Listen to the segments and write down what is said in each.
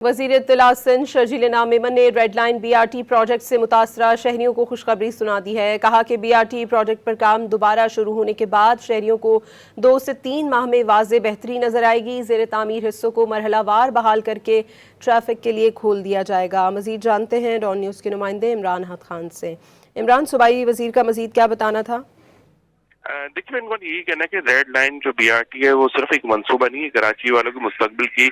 وزیر اطلاع سندھ شرجیل میمن نے red line B R T project سے متاثرہ شہریوں کو خوشخبری سنا دی ہے۔ کہا کہ بی آر ٹی پروجیکٹ پر کام دوبارہ شروع ہونے کے بعد شہریوں کو 2 سے 3 ماہ میں واضح بہتری نظر آئے گی۔ زیر تعمیر حصوں کو مرحلہ وار بحال کر کے ٹریفک کے لیے کھول دیا جائے گا۔ مزید جانتے ہیں ڈان نیوز کے نمائندے عمران احد خان سے۔ عمران، صوبائی وزیر کا مزید کیا بتانا تھا؟ دیکھیں، ان کو یہی کہنا ہے کہ ریڈ لائن جو بی آر ٹی ہے وہ صرف ایک منصوبہ نہیں ہے، کراچی والوں کے مستقبل کی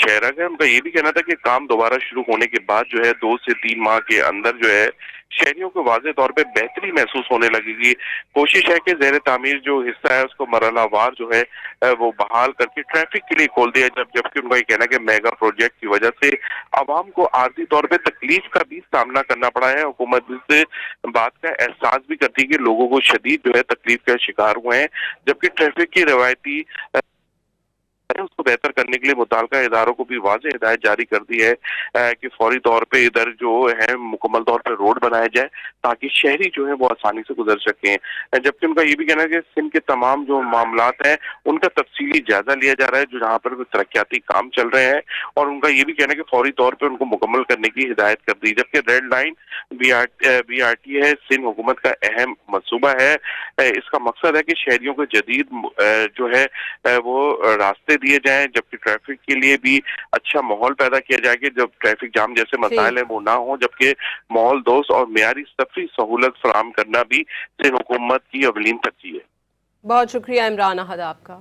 شہرک ہے۔ ان کا یہ بھی کہنا تھا کہ کام دوبارہ شروع ہونے کے بعد جو ہے 2 سے 3 ماہ کے اندر جو ہے شہریوں کو واضح طور پہ بہتری محسوس ہونے لگے گی۔ کوشش ہے کہ زیر تعمیر جو حصہ ہے اس کو مرحلہ وار جو ہے وہ بحال کر کے ٹریفک کے لیے کھول دیا، جبکہ ان کا یہ کہنا ہے کہ میگا پروجیکٹ کی وجہ سے عوام کو عارضی طور پہ تکلیف کا بھی سامنا کرنا پڑا ہے۔ حکومت اس بات کا احساس بھی کرتی ہے کہ لوگوں کو شدید جو ہے تکلیف کا شکار ہوئے ہیں، جبکہ ٹریفک کی روایتی اس کو بہتر کرنے کے لیے متعلقہ اداروں کو بھی واضح ہدایت جاری کر دی ہے کہ فوری طور پہ ادھر جو ہے مکمل طور پہ روڈ بنائے جائے تاکہ شہری جو ہے وہ آسانی سے گزر سکیں۔ جبکہ ان کا یہ بھی کہنا ہے کہ سندھ کے تمام جو معاملات ہیں ان کا تفصیلی جائزہ لیا جا رہا ہے جو جہاں پر ترقیاتی کام چل رہے ہیں، اور ان کا یہ بھی کہنا ہے کہ فوری طور پہ ان کو مکمل کرنے کی ہدایت کر دی۔ جبکہ red line B R T ہے سندھ حکومت کا اہم منصوبہ ہے۔ اس کا مقصد ہے کہ شہریوں کو جدید جو ہے وہ راستے دیے جائیں، جبکہ ٹریفک کے لیے بھی اچھا ماحول پیدا کیا جائے کہ جب ٹریفک جام جیسے مسائل ہیں وہ نہ ہوں، جبکہ ماحول دوست اور معیاری سفری سہولت فراہم کرنا بھی سندھ حکومت کی اولین ترجیح ہے۔ بہت شکریہ عمران احد آپ کا۔